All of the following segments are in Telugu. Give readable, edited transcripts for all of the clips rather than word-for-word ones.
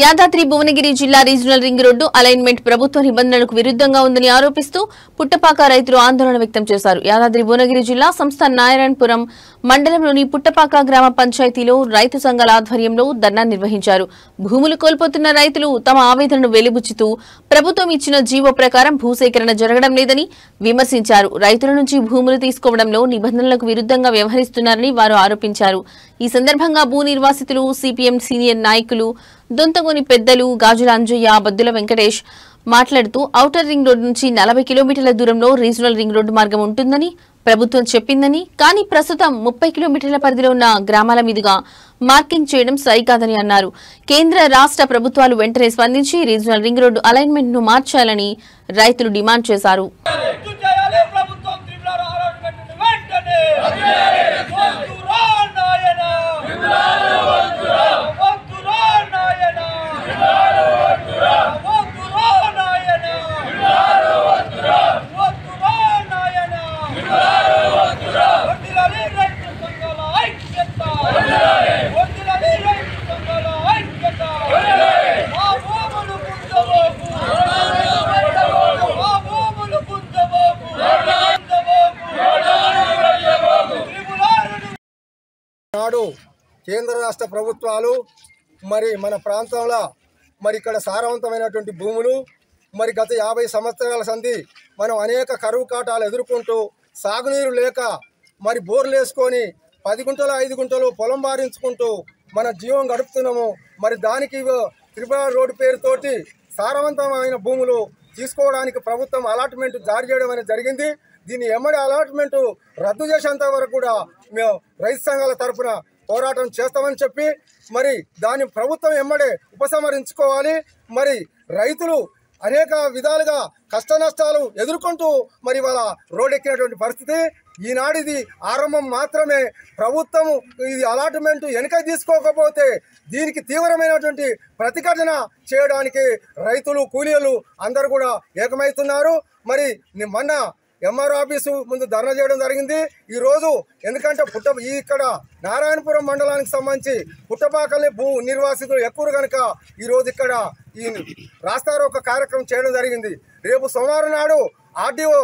యాదాద్రి భువనగిరి జిల్లా రీజనల్ రింగ్ రోడ్డు అలైన్మెంట్ ప్రభుత్వ నిబంధనలకు విరుద్ధంగా ఉందని ఆరోపిస్తూ పుట్టపాక రైతులు ఆందోళన వ్యక్తం చేశారు. యాదాద్రి భువనగిరి జిల్లా సంస్థ నారాయణపురం మండలంలోని పుట్టపాక గ్రామ పంచాయతీలో రైతు సంఘాల ఆధ్వర్యంలో ధర్నా నిర్వహించారు. భూములు కోల్పోతున్న రైతులు తమ ఆవేదనను వెలిబుచ్చుతూ ప్రభుత్వం ఇచ్చిన జీవో ప్రకారం భూసేకరణ జరగడం లేదని విమర్శించారు. రైతుల నుంచి భూములు తీసుకోవడంలో నిబంధనలకు విరుద్ధంగా వ్యవహరిస్తున్నారని వారు ఆరోపించారు. ఈ సందర్భంగా భూ నిర్వాసితులు, సిపిఎం సీనియర్ నాయకులు, దొంతగోని పెద్దలు గాజుల అంజయ్య, బద్దుల వెంకటేష్ మాట్లాడుతూ ఔటర్ రింగ్ రోడ్డు నుంచి 40 కిలోమీటర్ల దూరంలో రీజనల్ రింగ్ రోడ్డు మార్గం ఉంటుందని ప్రభుత్వం చెప్పిందని, కానీ ప్రస్తుతం 30 కిలోమీటర్ల పరిధిలో ఉన్న గ్రామాల మీదుగా మార్కింగ్ చేయడం సరికాదని అన్నారు. కేంద్ర రాష్ట్ర ప్రభుత్వాలు వెంటనే స్పందించి రీజనల్ రింగ్ రోడ్డు అలైన్మెంట్ ను మార్చాలని రైతులు డిమాండ్ చేశారు. నాడు కేంద్ర రాష్ట్ర ప్రభుత్వాలు మరి మన ప్రాంతంలో మరి ఇక్కడ సారవంతమైనటువంటి భూములు మరి గత 50 సంవత్సరాల సంధి మనం అనేక కరువు కాటాలు ఎదుర్కొంటూ సాగునీరు లేక మరి బోర్లు వేసుకొని 10 గుంటలు 5 గుంటలు పొలం బారించుకుంటూ మన జీవం గడుపుతున్నాము. మరి దానికి త్రిపుర రోడ్డు పేరుతోటి సారవంతమైన భూములు తీసుకోవడానికి ప్రభుత్వం అలాట్మెంట్ జారీ చేయడం అనేది జరిగింది. దీన్ని ఎమ్మడి అలాట్మెంట్ రద్దు చేసేంత వరకు కూడా మేము రైతు సంఘాల తరఫున పోరాటం చేస్తామని చెప్పి మరి దాన్ని ప్రభుత్వం ఎమ్మడే ఉపసంహరించుకోవాలి. మరి రైతులు అనేక విధాలుగా కష్ట నష్టాలు ఎదుర్కొంటూ మరి వాళ్ళ రోడ్ ఎక్కినటువంటి పరిస్థితి. ఈనాడిది ఆరంభం మాత్రమే. ప్రభుత్వం ఇది అలాట్మెంట్ వెనక తీసుకోకపోతే దీనికి తీవ్రమైనటువంటి ప్రతిఘటన చేయడానికి రైతులు, కూలీలు అందరూ కూడా ఏకమవుతున్నారు. మరి మొన్న ఎంఆర్ ఆఫీసు ముందు ధర్నా చేయడం జరిగింది. ఈరోజు ఎందుకంటే ఇక్కడ నారాయణపురం మండలానికి సంబంధించి పుట్టపాకల్ని భూ నిర్వాసితులు ఎక్కువ కనుక ఈరోజు ఇక్కడ ఈ రాస్తారోకో కార్యక్రమం చేయడం జరిగింది. రేపు సోమవారం నాడు ఆర్డీఓ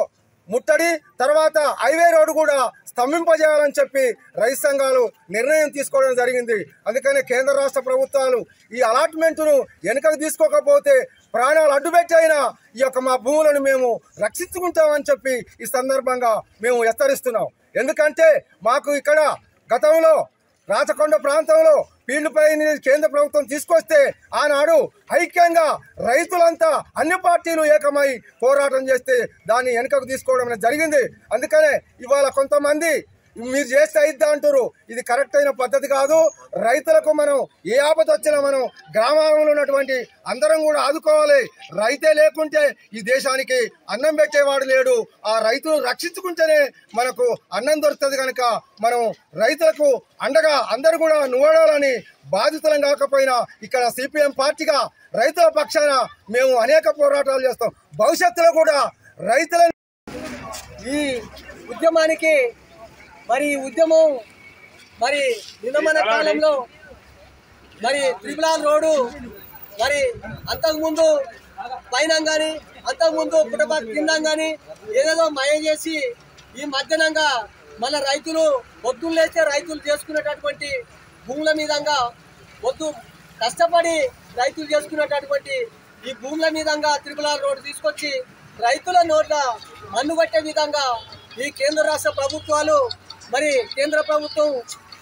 ముట్టడి తర్వాత హైవే రోడ్డు కూడా స్తంభింపజేయాలని చెప్పి రైతు సంఘాలు నిర్ణయం తీసుకోవడం జరిగింది. అందుకనే కేంద్ర రాష్ట్ర ప్రభుత్వాలు ఈ అలాట్మెంట్ను వెనుకకు తీసుకోకపోతే ప్రాణాలు అడ్డుపెట్టైనా ఈ యొక్క మా భూములను మేము రక్షించుకుంటామని చెప్పి ఈ సందర్భంగా మేము హెచ్చరిస్తున్నాం. ఎందుకంటే మాకు ఇక్కడ గతంలో రాచకొండ ప్రాంతంలో ఫీల్డ్పై కేంద్ర ప్రభుత్వం తీసుకొస్తే ఆనాడు ఐక్యంగా రైతులంతా అన్ని పార్టీలు ఏకమై పోరాటం చేస్తే దాన్ని వెనుకకు తీసుకోవడం జరిగింది. అందుకనే ఇవాళ కొంతమంది మీరు చేస్తే అయిద్దా అంటారు. ఇది కరెక్ట్ అయిన పద్ధతి కాదు. రైతులకు మనం ఏ ఆపద వచ్చినా మనం గ్రామాలలో ఉన్నటువంటి అందరం కూడా ఆదుకోవాలి. రైతే లేకుంటే ఈ దేశానికి అన్నం పెట్టేవాడు లేడు. ఆ రైతులు రక్షించుకుంటేనే మనకు అన్నం దొరుకుతుంది. కనుక మనం రైతులకు అండగా అందరూ కూడా నిలబడాలని, బాధితులం కాకపోయినా ఇక్కడ సిపిఎం పార్టీగా రైతుల పక్షాన మేము అనేక పోరాటాలు చేస్తాం. భవిష్యత్తులో కూడా రైతుల ఈ ఉద్యమానికి మరి ఉద్యమం మరి నిన్నమన కాలంలో మరి త్రిపుర రోడ్డు మరి అంతకుముందు పైన కానీ అంతకుముందు పుట్టపాక కింద కానీ ఏదేదో మయం చేసి ఈ మధ్యాహ్నంగా మన రైతులు పొద్దున్న లేస్తే రైతులు చేసుకునేటటువంటి భూముల మీదంగా కష్టపడి రైతులు చేసుకునేటటువంటి ఈ భూముల మీదంగా త్రిపుర రోడ్డు తీసుకొచ్చి రైతుల నోట్ల మన్ను పట్టే విధంగా ఈ కేంద్ర రాష్ట్ర ప్రభుత్వాలు మరి కేంద్ర ప్రభుత్వం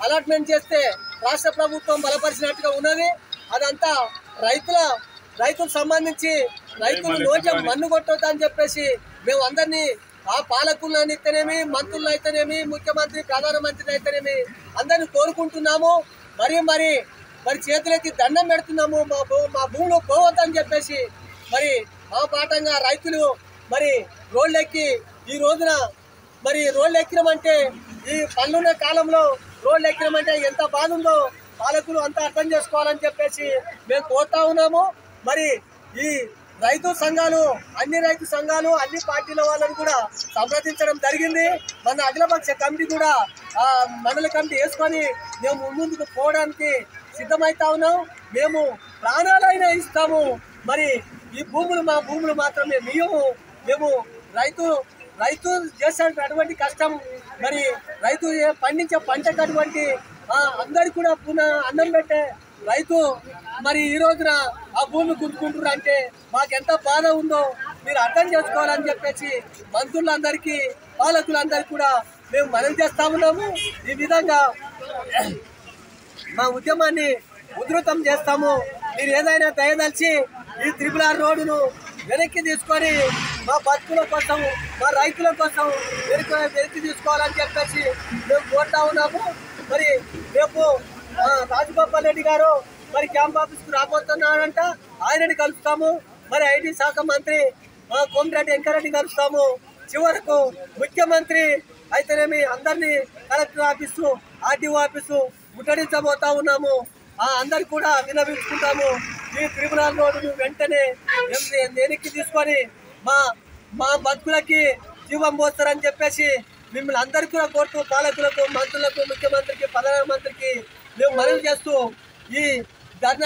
అలాట్మెంట్ చేస్తే రాష్ట్ర ప్రభుత్వం బలపరిచినట్టుగా ఉన్నది. అదంతా రైతులకు సంబంధించి రైతులు నోట్ల మన్ను కొట్టొద్దని చెప్పేసి మేము అందరినీ ఆ పాలకులను అయితేనేమి, మంత్రులను అయితేనేమి, ముఖ్యమంత్రి, ప్రధానమంత్రిని అయితేనేమి అందరినీ కోరుకుంటున్నాము. మరి చేతులకి దండం పెడుతున్నాము. మా భూములు పోవద్దని చెప్పేసి మరి ఆ పాఠంగా రైతులు మరి రోడ్లెక్కి ఈ రోజున మరి రోడ్లు ఎక్కినామంటే ఈ పన్నున్న కాలంలో రోడ్లు ఎక్కినామంటే ఎంత బాధ ఉందో పాలకులు అంతా అర్థం చేసుకోవాలని చెప్పేసి మేము కోరుతా ఉన్నాము. మరి ఈ రైతు సంఘాలు అన్ని పార్టీల వాళ్ళని కూడా సంప్రదించడం జరిగింది. మన అఖిలపక్ష కమిటీ కూడా మండల కమిటీ వేసుకొని మేము ముందుకు పోవడానికి సిద్ధమవుతా ఉన్నాం. మేము ప్రాణాలైనా ఇస్తాము. మరి ఈ భూములు మా భూములు మాత్రమే మేము రైతు చేసేటటువంటి కష్టం, మరి రైతు పండించే పంటకు అటువంటి అందరికి కూడా అన్నం పెట్టే రైతు మరి ఈ రోజున ఆ భూమి గుంజుకుంటున్నారు అంటే మాకెంత బాధ ఉందో మీరు అర్థం చేసుకోవాలని చెప్పేసి మంత్రులందరికీ పాలకులందరికీ కూడా మేము మనవి చేస్తా ఉన్నాము. ఈ విధంగా మా ఉద్యమాన్ని ఉధృతం చేస్తాము. మీరు ఏదైనా దయదలిచి ఈ RRR రోడ్డును వెనక్కి తీసుకొని మా బతుకుల కోసం, మా రైతుల కోసం వెనక్కి తీసుకోవాలని చెప్పేసి మేము కోరుతా ఉన్నాము. మరి రేపు రాజగోపాల్ రెడ్డి గారు మరి క్యాంప్ ఆఫీస్కు రాబోతున్నారంట, ఆయనని కలుస్తాము. మరి ఐటీ శాఖ మంత్రి కోమటిరెడ్డి వెంకరెడ్డి కలుస్తాము. చివరకు ముఖ్యమంత్రి అయితేనేమి అందరినీ కలెక్టర్ ఆఫీసు, ఆర్టీఓ ఆఫీసు ముట్టడించబోతా ఉన్నాము. అందరు కూడా విన్నవించుకుంటాము. ఈ RRR రోడ్డును వెంటనే వెనక్కి తీసుకొని మా బతుకులకి జీవం పోస్తారని చెప్పేసి మిమ్మల్ని అందరికీ కూడా కోరుతూ పాలకులకు, మంత్రులకు, ముఖ్యమంత్రికి, ప్రధానమంత్రికి మేము మనవి చేస్తూ ఈ ధర్నా